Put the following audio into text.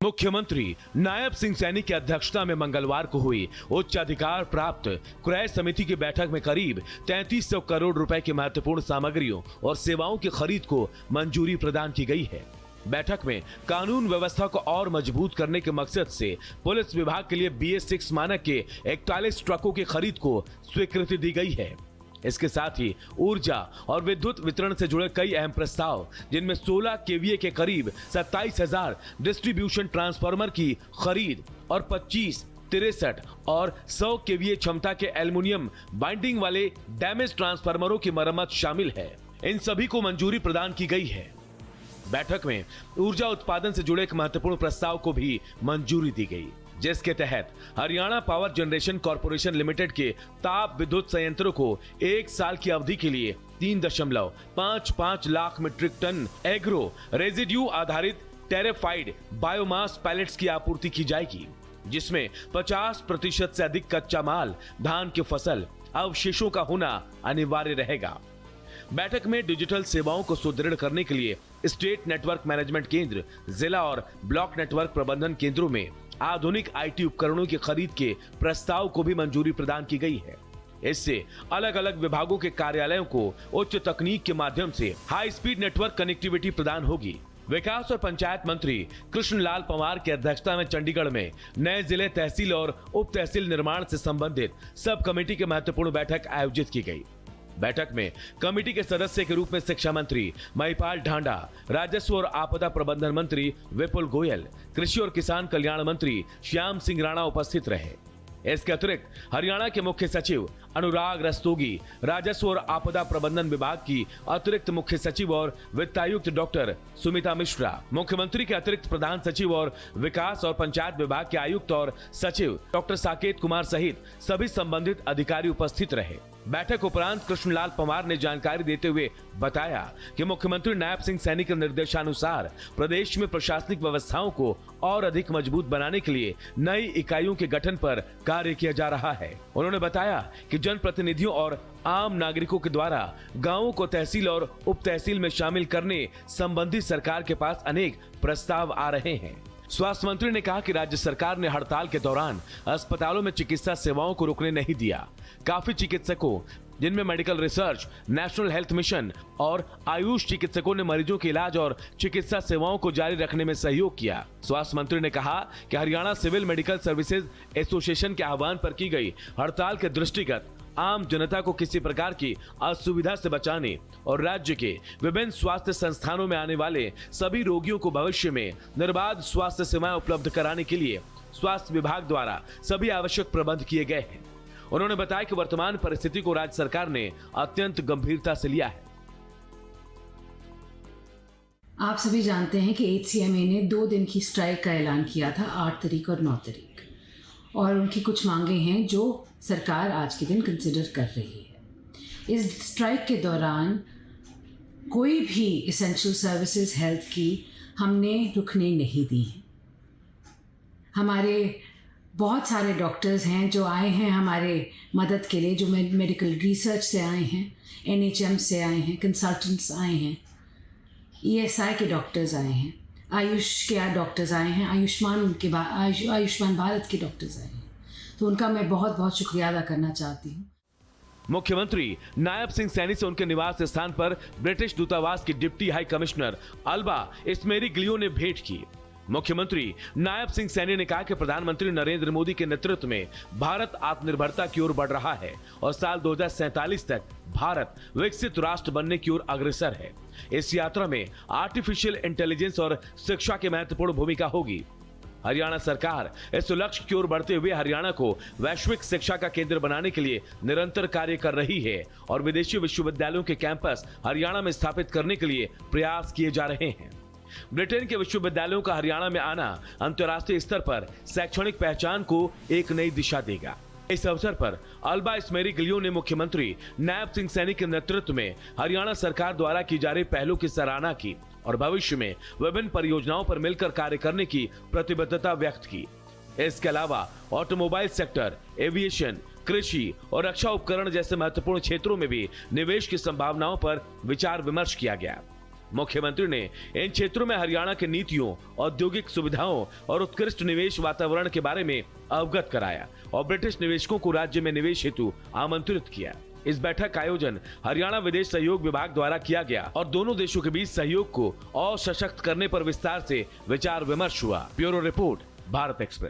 मुख्यमंत्री नायब सिंह सैनी की अध्यक्षता में मंगलवार को हुई उच्च अधिकार प्राप्त क्रय समिति की बैठक में करीब 3300 करोड़ रुपए की महत्वपूर्ण सामग्रियों और सेवाओं की खरीद को मंजूरी प्रदान की गई है। बैठक में कानून व्यवस्था को और मजबूत करने के मकसद से पुलिस विभाग के लिए BS6 मानक के 41 ट्रकों की खरीद को स्वीकृति दी गई है। इसके साथ ही ऊर्जा और विद्युत वितरण से जुड़े कई अहम प्रस्ताव, जिनमें 16 KVA के करीब 27,000 डिस्ट्रीब्यूशन ट्रांसफार्मर की खरीद और 25, 63 और 100 KVA क्षमता के एल्युमिनियम बाइंडिंग वाले डैमेज ट्रांसफार्मरों की मरम्मत शामिल है। इन सभी को मंजूरी प्रदान की गई है। बैठक में ऊर्जा उत्पादन से जुड़े एक महत्वपूर्ण प्रस्ताव को भी मंजूरी दी गई, जिसके तहत Haryana power generation corporation limited के ताप विद्युत संयंत्रों को 1 साल की अवधि के लिए 3.55 lakh metric ton agro residue आधारित टेरेफाइड बायोमास पैलेट्स की आपूर्ति की जाएगी, जिसमें 50% से अधिक कच्चा माल धान की फसल अवशेषों का होना अनिवार्य रहेगा। बैठक में डिजिटल सेवाओं को सुदृढ़ करने के लिए स्टेट नेटवर्क मैनेजमेंट केंद्र, जिला और ब्लॉक नेटवर्क प्रबंधन केंद्रों में आधुनिक IT उपकरणों की खरीद के प्रस्ताव को भी मंजूरी प्रदान की गई है। इससे अलग अलग विभागों के कार्यालयों को उच्च तकनीक के माध्यम से हाई स्पीड नेटवर्क कनेक्टिविटी प्रदान होगी। विकास और पंचायत मंत्री कृष्णलाल पंवार की अध्यक्षता में चंडीगढ़ में नए जिले, तहसील और उप तहसील निर्माण से संबंधित सब कमेटी की महत्वपूर्ण बैठक आयोजित की गई। बैठक में कमेटी के सदस्य के रूप में शिक्षा मंत्री महिपाल ढांडा, राजस्व और आपदा प्रबंधन मंत्री विपुल गोयल, कृषि और किसान कल्याण मंत्री श्याम सिंह राणा उपस्थित रहे। इसके अतिरिक्त हरियाणा के मुख्य सचिव अनुराग रस्तोगी, राजस्व और आपदा प्रबंधन विभाग की अतिरिक्त मुख्य सचिव और वित्तायुक्त डॉक्टर सुमिता मिश्रा, मुख्यमंत्री के अतिरिक्त प्रधान सचिव और विकास और पंचायत विभाग के आयुक्त और सचिव डॉक्टर साकेत कुमार सहित सभी संबंधित अधिकारी उपस्थित रहे। बैठक उपरांत कृष्णलाल पंवार ने जानकारी देते हुए बताया कि मुख्यमंत्री नायब सिंह सैनी के निर्देशानुसार प्रदेश में प्रशासनिक व्यवस्थाओं को और अधिक मजबूत बनाने के लिए नई इकाइयों के गठन पर कार्य किया जा रहा है। उन्होंने बताया कि जनप्रतिनिधियों और आम नागरिकों के द्वारा गांवों को तहसील और उप तहसील में शामिल करने संबंधी सरकार के पास अनेक प्रस्ताव आ रहे हैं। स्वास्थ्य मंत्री ने कहा कि राज्य सरकार ने हड़ताल के दौरान अस्पतालों में चिकित्सा सेवाओं को रुकने नहीं दिया। काफी चिकित्सकों, जिनमें medical research, national health mission और आयुष चिकित्सकों ने मरीजों के इलाज और चिकित्सा सेवाओं को जारी रखने में सहयोग किया। स्वास्थ्य मंत्री ने कहा कि Haryana civil medical services association के आह्वान पर की गई हड़ताल के दृष्टिगत आम जनता को किसी प्रकार की असुविधा से बचाने और राज्य के विभिन्न स्वास्थ्य संस्थानों में आने वाले सभी रोगियों को भविष्य में निर्बाध स्वास्थ्य सेवाएं उपलब्ध कराने के लिए स्वास्थ्य विभाग द्वारा सभी आवश्यक प्रबंध किए गए हैं। उन्होंने बताया कि वर्तमान परिस्थिति को राज्य सरकार ने अत्यंत गंभीरता से लिया है। आप सभी जानते हैं कि HCMA ने 2 दिन की स्ट्राइक का ऐलान किया था, 8 तारीख और 9 तारीख, और उनकी कुछ मांगे हैं जो सरकार आज के दिन कंसिडर कर रही है। इस स्ट्राइक के दौरान कोई भी एसेंशियल सर्विसेज हेल्थ की हमने रुकने नहीं दी है। हमारे बहुत सारे डॉक्टर्स हैं जो आए हैं हमारे मदद के लिए, जो मेडिकल रिसर्च से आए हैं, NHM से आए हैं, कंसल्टेंट्स आए हैं, ESI के डॉक्टर्स आए हैं, आयुष के डॉक्टर्स आए हैं, आयुष्मान भारत के डॉक्टर्स आए हैं। तो उनका मैं बहुत बहुत शुक्रिया अदा करना चाहती हूँ। मुख्यमंत्री नायब सिंह सैनी से उनके निवास स्थान पर ब्रिटिश दूतावास की डिप्टी हाई कमिश्नर अल्बा इस्मेरी ग्लियो ने भेंट की। मुख्यमंत्री नायब सिंह सैनी ने कहा कि प्रधानमंत्री नरेंद्र मोदी के नेतृत्व में भारत आत्मनिर्भरता की ओर बढ़ रहा है और साल 2047 तक भारत विकसित राष्ट्र बनने की ओर अग्रसर है। इस यात्रा में आर्टिफिशियल इंटेलिजेंस और शिक्षा की महत्वपूर्ण भूमिका होगी। हरियाणा सरकार इस लक्ष्य की ओर बढ़ते हुए हरियाणा को वैश्विक शिक्षा का केंद्र बनाने के लिए निरंतर कार्य कर रही है और विदेशी विश्वविद्यालयों के कैंपस हरियाणा में स्थापित करने के लिए प्रयास किए जा रहे हैं। ब्रिटेन के विश्वविद्यालयों का हरियाणा में आना अंतर्राष्ट्रीय स्तर पर शैक्षणिक पहचान को एक नई दिशा देगा। इस अवसर पर अल्बा इस्मेरी ग्लियो ने मुख्यमंत्री नायब सिंह सैनी के नेतृत्व में हरियाणा सरकार द्वारा की जा रही पहलों की सराहना की और भविष्य में विभिन्न परियोजनाओं पर मिलकर कार्य करने की प्रतिबद्धता व्यक्त की। इसके अलावा ऑटोमोबाइल सेक्टर, एविएशन, कृषि और रक्षा उपकरण जैसे महत्वपूर्ण क्षेत्रों में भी निवेश की संभावनाओं पर विचार विमर्श किया गया। मुख्यमंत्री ने इन क्षेत्रों में हरियाणा की नीतियों, औद्योगिक सुविधाओं और उत्कृष्ट निवेश वातावरण के बारे में अवगत कराया और ब्रिटिश निवेशकों को राज्य में निवेश हेतु आमंत्रित किया। इस बैठक का आयोजन हरियाणा विदेश सहयोग विभाग द्वारा किया गया और दोनों देशों के बीच सहयोग को और सशक्त करने पर विस्तार से विचार विमर्श हुआ। Bureau report, Bharat express.